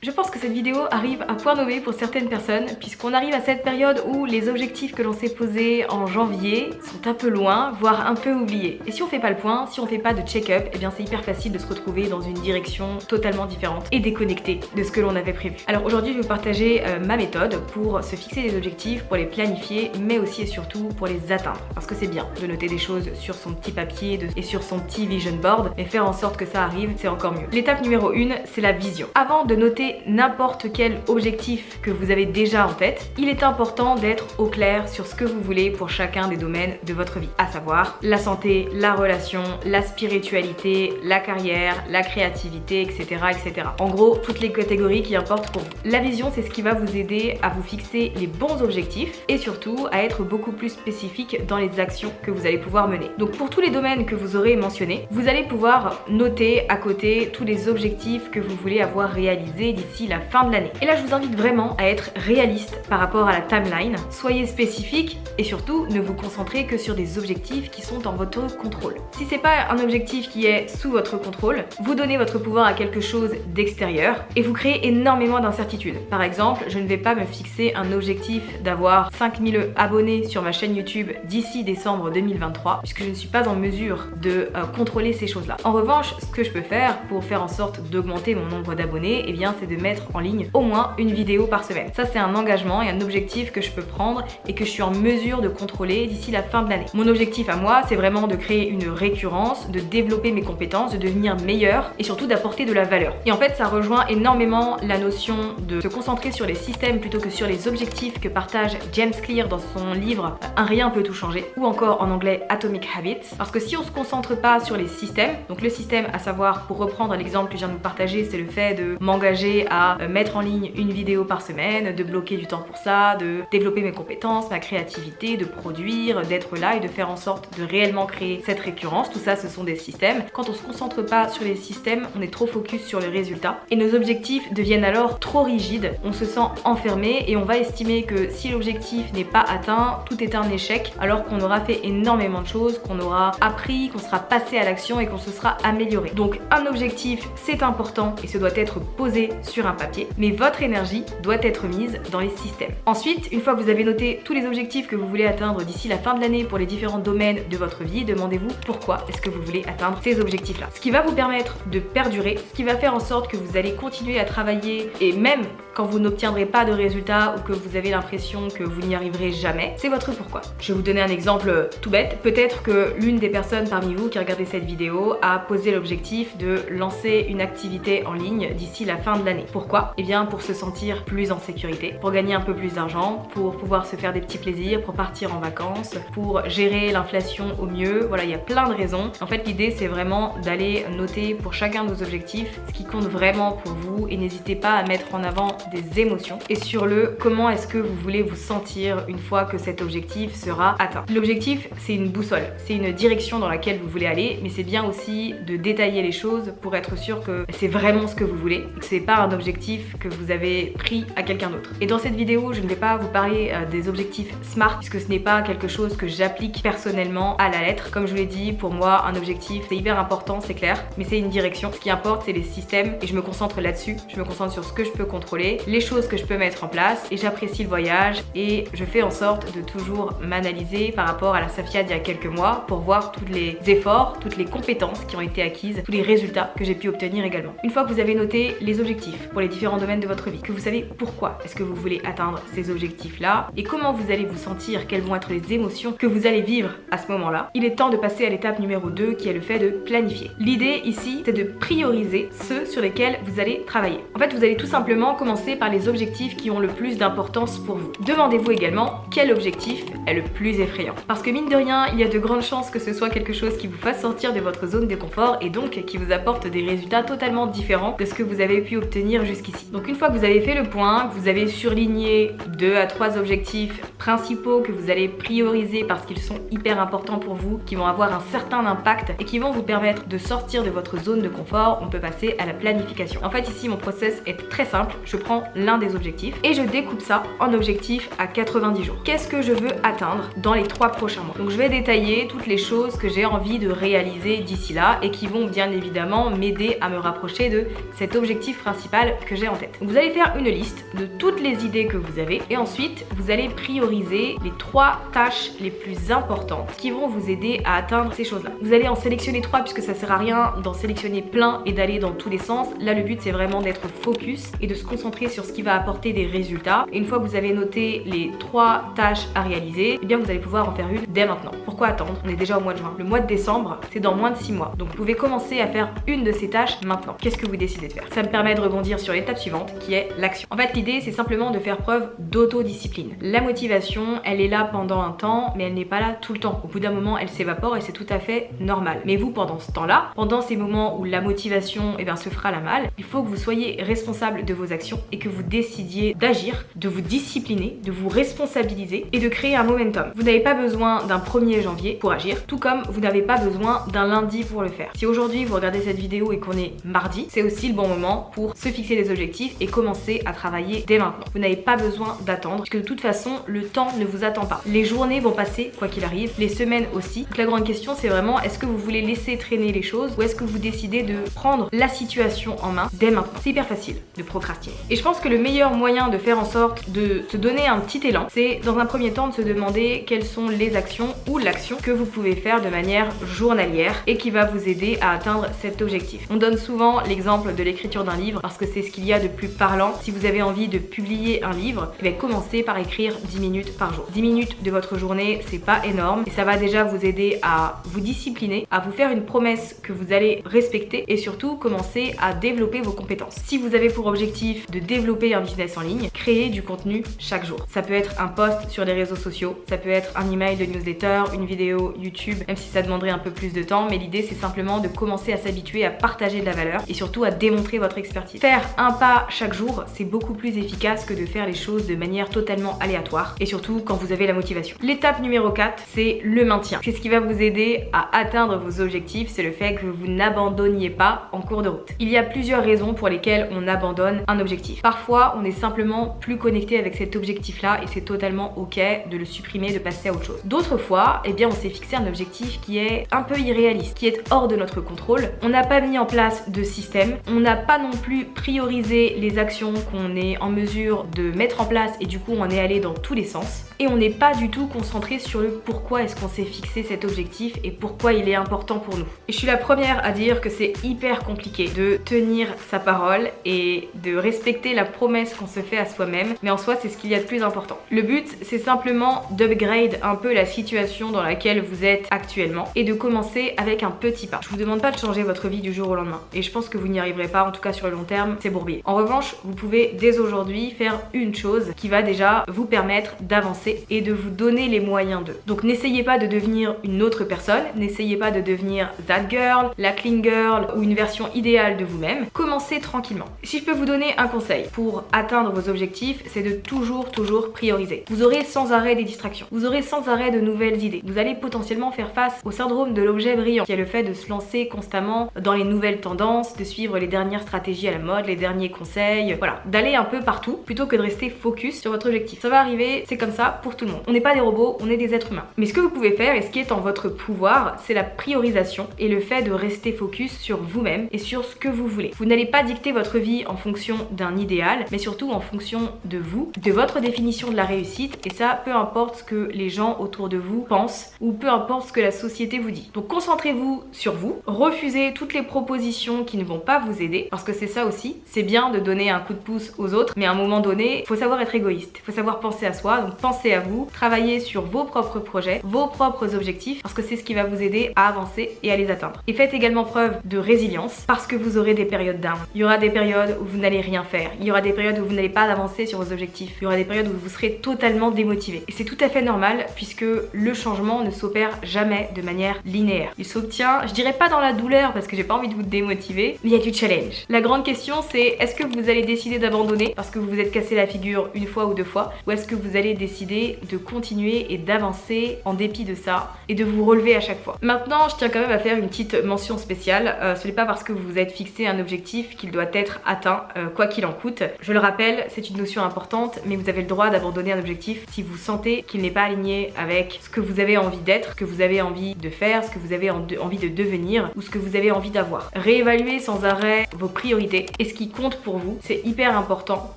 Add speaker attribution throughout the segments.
Speaker 1: Je pense que cette vidéo arrive à point nommé pour certaines personnes puisqu'on arrive à cette période où les objectifs que l'on s'est posés en janvier sont un peu loin, voire un peu oubliés. Et si on fait pas le point, si on fait pas de check-up, eh bien c'est hyper facile de se retrouver dans une direction totalement différente et déconnectée de ce que l'on avait prévu. Alors aujourd'hui je vais vous partager ma méthode pour se fixer des objectifs, pour les planifier, mais aussi et surtout pour les atteindre. Parce que c'est bien de noter des choses sur son petit papier et sur son petit vision board, mais faire en sorte que ça arrive, c'est encore mieux. L'étape numéro 1, c'est la vision. Avant de noter n'importe quel objectif que vous avez déjà en tête, il est important d'être au clair sur ce que vous voulez pour chacun des domaines de votre vie, à savoir la santé, la relation, la spiritualité, la carrière, la créativité, etc., etc. En gros, toutes les catégories qui importent pour vous. La vision, c'est ce qui va vous aider à vous fixer les bons objectifs et surtout à être beaucoup plus spécifique dans les actions que vous allez pouvoir mener. Donc pour tous les domaines que vous aurez mentionnés, vous allez pouvoir noter à côté tous les objectifs que vous voulez avoir réalisés d'ici la fin de l'année. Et là, je vous invite vraiment à être réaliste par rapport à la timeline. Soyez spécifique et surtout, ne vous concentrez que sur des objectifs qui sont en votre contrôle. Si c'est pas un objectif qui est sous votre contrôle, vous donnez votre pouvoir à quelque chose d'extérieur et vous créez énormément d'incertitudes. Par exemple, je ne vais pas me fixer un objectif d'avoir 5000 abonnés sur ma chaîne YouTube d'ici décembre 2023 puisque je ne suis pas en mesure de contrôler ces choses-là. En revanche, ce que je peux faire pour faire en sorte d'augmenter mon nombre d'abonnés, eh bien, c'est de mettre en ligne au moins une vidéo par semaine. Ça, c'est un engagement et un objectif que je peux prendre et que je suis en mesure de contrôler d'ici la fin de l'année. Mon objectif à moi, c'est vraiment de créer une récurrence, de développer mes compétences, de devenir meilleur et surtout d'apporter de la valeur. Et en fait, ça rejoint énormément la notion de se concentrer sur les systèmes plutôt que sur les objectifs que partage James Clear dans son livre Un rien peut tout changer, ou encore en anglais Atomic Habits. Parce que si on se concentre pas sur les systèmes, donc le système à savoir, pour reprendre l'exemple que je viens de vous partager, c'est le fait de m'engager à mettre en ligne une vidéo par semaine, de bloquer du temps pour ça, de développer mes compétences, ma créativité, de produire, d'être là et de faire en sorte de réellement créer cette récurrence. Tout ça, ce sont des systèmes. Quand on se concentre pas sur les systèmes, on est trop focus sur le résultat et nos objectifs deviennent alors trop rigides. On se sent enfermé et on va estimer que si l'objectif n'est pas atteint, tout est un échec alors qu'on aura fait énormément de choses, qu'on aura appris, qu'on sera passé à l'action et qu'on se sera amélioré. Donc un objectif, c'est important et ce doit être posé sur un papier, mais votre énergie doit être mise dans les systèmes. Ensuite, une fois que vous avez noté tous les objectifs que vous voulez atteindre d'ici la fin de l'année pour les différents domaines de votre vie, demandez-vous pourquoi est-ce que vous voulez atteindre ces objectifs-là. Ce qui va vous permettre de perdurer, ce qui va faire en sorte que vous allez continuer à travailler et même quand vous n'obtiendrez pas de résultats ou que vous avez l'impression que vous n'y arriverez jamais, c'est votre pourquoi. Je vais vous donner un exemple tout bête. Peut-être que l'une des personnes parmi vous qui regardez cette vidéo a posé l'objectif de lancer une activité en ligne d'ici la fin de l'année. Pourquoi ? Eh bien pour se sentir plus en sécurité, pour gagner un peu plus d'argent, pour pouvoir se faire des petits plaisirs, pour partir en vacances, pour gérer l'inflation au mieux. Voilà, il y a plein de raisons. En fait, l'idée c'est vraiment d'aller noter pour chacun de vos objectifs ce qui compte vraiment pour vous et n'hésitez pas à mettre en avant des émotions et sur le comment est-ce que vous voulez vous sentir une fois que cet objectif sera atteint. L'objectif, c'est une boussole, c'est une direction dans laquelle vous voulez aller, mais c'est bien aussi de détailler les choses pour être sûr que c'est vraiment ce que vous voulez et que c'est pas un objectif que vous avez pris à quelqu'un d'autre. Et dans cette vidéo, je ne vais pas vous parler des objectifs SMART puisque ce n'est pas quelque chose que j'applique personnellement à la lettre. Comme je vous l'ai dit, pour moi, un objectif, c'est hyper important, c'est clair, mais c'est une direction. Ce qui importe, c'est les systèmes et je me concentre là-dessus. Je me concentre sur ce que je peux contrôler, les choses que je peux mettre en place et j'apprécie le voyage et je fais en sorte de toujours m'analyser par rapport à la Safia d'il y a quelques mois pour voir tous les efforts, toutes les compétences qui ont été acquises, tous les résultats que j'ai pu obtenir également. Une fois que vous avez noté les objectifs pour les différents domaines de votre vie, que vous savez pourquoi est-ce que vous voulez atteindre ces objectifs-là et comment vous allez vous sentir, quelles vont être les émotions que vous allez vivre à ce moment-là, il est temps de passer à l'étape numéro 2 qui est le fait de planifier. L'idée ici, c'est de prioriser ceux sur lesquels vous allez travailler. En fait, vous allez tout simplement commencer par les objectifs qui ont le plus d'importance pour vous. Demandez-vous également quel objectif est le plus effrayant. Parce que mine de rien, il y a de grandes chances que ce soit quelque chose qui vous fasse sortir de votre zone de confort et donc qui vous apporte des résultats totalement différents de ce que vous avez pu obtenir jusqu'ici. Donc une fois que vous avez fait le point, que vous avez surligné 2 à 3 objectifs principaux que vous allez prioriser parce qu'ils sont hyper importants pour vous, qui vont avoir un certain impact et qui vont vous permettre de sortir de votre zone de confort, on peut passer à la planification. En fait ici mon process est très simple, je prends l'un des objectifs et je découpe ça en objectifs à 90 jours. Qu'est-ce que je veux atteindre dans les 3 prochains mois? Donc je vais détailler toutes les choses que j'ai envie de réaliser d'ici là et qui vont bien évidemment m'aider à me rapprocher de cet objectif principal. principales que j'ai en tête. Donc, vous allez faire une liste de toutes les idées que vous avez et ensuite vous allez prioriser les 3 tâches les plus importantes qui vont vous aider à atteindre ces choses-là. Vous allez en sélectionner 3 puisque ça sert à rien d'en sélectionner plein et d'aller dans tous les sens. Là, le but c'est vraiment d'être focus et de se concentrer sur ce qui va apporter des résultats. Et une fois que vous avez noté les 3 tâches à réaliser, eh bien vous allez pouvoir en faire une dès maintenant. Pourquoi attendre? On est déjà au mois de juin. Le mois de décembre, c'est dans moins de 6 mois. Donc vous pouvez commencer à faire une de ces tâches maintenant. Qu'est-ce que vous décidez de faire? Ça me permet de rebondir sur l'étape suivante qui est l'action. En fait, l'idée c'est simplement de faire preuve d'autodiscipline. La motivation, elle est là pendant un temps, mais elle n'est pas là tout le temps. Au bout d'un moment, elle s'évapore et c'est tout à fait normal. Mais vous, pendant ce temps-là, pendant ces moments où la motivation se fera la malle, il faut que vous soyez responsable de vos actions et que vous décidiez d'agir, de vous discipliner, de vous responsabiliser et de créer un momentum. Vous n'avez pas besoin d'un 1er janvier pour agir, tout comme vous n'avez pas besoin d'un lundi pour le faire. Si aujourd'hui vous regardez cette vidéo et qu'on est mardi, c'est aussi le bon moment pour se fixer des objectifs et commencer à travailler dès maintenant. Vous n'avez pas besoin d'attendre, puisque de toute façon, le temps ne vous attend pas. Les journées vont passer, quoi qu'il arrive, les semaines aussi. Donc la grande question, c'est vraiment, est-ce que vous voulez laisser traîner les choses ou est-ce que vous décidez de prendre la situation en main dès maintenant? C'est hyper facile de procrastiner. Et je pense que le meilleur moyen de faire en sorte de se donner un petit élan, c'est dans un premier temps de se demander quelles sont les actions ou l'action que vous pouvez faire de manière journalière et qui va vous aider à atteindre cet objectif. On donne souvent l'exemple de l'écriture d'un livre parce que c'est ce qu'il y a de plus parlant. Si vous avez envie de publier un livre, commencez par écrire 10 minutes par jour. 10 minutes de votre journée, c'est pas énorme et ça va déjà vous aider à vous discipliner, à vous faire une promesse que vous allez respecter et surtout commencer à développer vos compétences. Si vous avez pour objectif de développer un business en ligne, créez du contenu chaque jour. Ça peut être un post sur les réseaux sociaux, ça peut être un email de newsletter, une vidéo YouTube, même si ça demanderait un peu plus de temps, mais l'idée c'est simplement de commencer à s'habituer à partager de la valeur et surtout à démontrer votre expertise. Faire un pas chaque jour, c'est beaucoup plus efficace que de faire les choses de manière totalement aléatoire et surtout quand vous avez la motivation. L'étape numéro 4, c'est le maintien. C'est ce qui va vous aider à atteindre vos objectifs, c'est le fait que vous n'abandonniez pas en cours de route. Il y a plusieurs raisons pour lesquelles on abandonne un objectif. Parfois, on est simplement plus connecté avec cet objectif-là et c'est totalement ok de le supprimer, de passer à autre chose. D'autres fois, on s'est fixé un objectif qui est un peu irréaliste, qui est hors de notre contrôle. On n'a pas mis en place de système, on n'a pas non plus priorisé les actions qu'on est en mesure de mettre en place et du coup on est allé dans tous les sens. Et on n'est pas du tout concentré sur le pourquoi est-ce qu'on s'est fixé cet objectif et pourquoi il est important pour nous. Et je suis la première à dire que c'est hyper compliqué de tenir sa parole et de respecter la promesse qu'on se fait à soi-même, mais en soi c'est ce qu'il y a de plus important. Le but c'est simplement d'upgrade un peu la situation dans laquelle vous êtes actuellement et de commencer avec un petit pas. Je vous demande pas de changer votre vie du jour au lendemain et je pense que vous n'y arriverez pas, en tout cas sur le long terme, c'est bourbier. En revanche, vous pouvez dès aujourd'hui faire une chose qui va déjà vous permettre d'avancer et de vous donner les moyens d'eux. Donc n'essayez pas de devenir une autre personne, n'essayez pas de devenir that girl, la clean girl ou une version idéale de vous-même. Commencez tranquillement. Si je peux vous donner un conseil pour atteindre vos objectifs, c'est de toujours prioriser. Vous aurez sans arrêt des distractions, vous aurez sans arrêt de nouvelles idées. Vous allez potentiellement faire face au syndrome de l'objet brillant, qui est le fait de se lancer constamment dans les nouvelles tendances, de suivre les dernières stratégies à la mode, les derniers conseils, voilà, d'aller un peu partout plutôt que de rester focus sur votre objectif. Ça va arriver, c'est comme ça pour tout le monde. On n'est pas des robots, on est des êtres humains. Mais ce que vous pouvez faire et ce qui est en votre pouvoir, c'est la priorisation et le fait de rester focus sur vous-même et sur ce que vous voulez. Vous n'allez pas dicter votre vie en fonction d'un idéal, mais surtout en fonction de vous, de votre définition de la réussite, et ça, peu importe ce que les gens autour de vous pensent ou peu importe ce que la société vous dit. Donc concentrez-vous sur vous, refusez toutes les propositions qui ne vont pas vous aider, parce que c'est ça aussi, c'est bien de donner un coup de pouce aux autres, mais à un moment donné, il faut savoir être égoïste, il faut savoir penser à soi, donc pensez à vous, travaillez sur vos propres projets, vos propres objectifs, parce que c'est ce qui va vous aider à avancer et à les atteindre. Et faites également preuve de résilience, parce que vous aurez des périodes down. Il y aura des périodes où vous n'allez rien faire, il y aura des périodes où vous n'allez pas avancer sur vos objectifs, il y aura des périodes où vous serez totalement démotivé. Et c'est tout à fait normal, puisque le changement ne s'opère jamais de manière linéaire. Il s'obtient, je dirais pas dans la douleur, parce que j'ai pas envie de vous démotiver, mais il y a du challenge. La grande question c'est, est-ce que vous allez décider d'abandonner parce que vous vous êtes cassé la figure une fois ou deux fois, ou est-ce que vous allez décider de continuer et d'avancer en dépit de ça et de vous relever à chaque fois. Maintenant, je tiens quand même à faire une petite mention spéciale. Ce n'est pas parce que vous vous êtes fixé un objectif qu'il doit être atteint, quoi qu'il en coûte. Je le rappelle, c'est une notion importante, mais vous avez le droit d'abandonner un objectif si vous sentez qu'il n'est pas aligné avec ce que vous avez envie d'être, ce que vous avez envie de faire, ce que vous avez envie de devenir ou ce que vous avez envie d'avoir. Réévaluez sans arrêt vos priorités et ce qui compte pour vous. C'est hyper important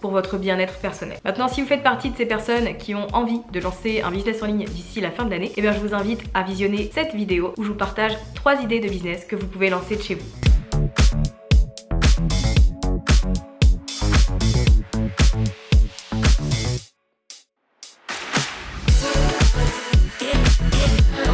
Speaker 1: pour votre bien-être personnel. Maintenant, si vous faites partie de ces personnes qui ont envie de lancer un business en ligne d'ici la fin de l'année, eh bien je vous invite à visionner cette vidéo où je vous partage 3 idées de business que vous pouvez lancer de chez vous.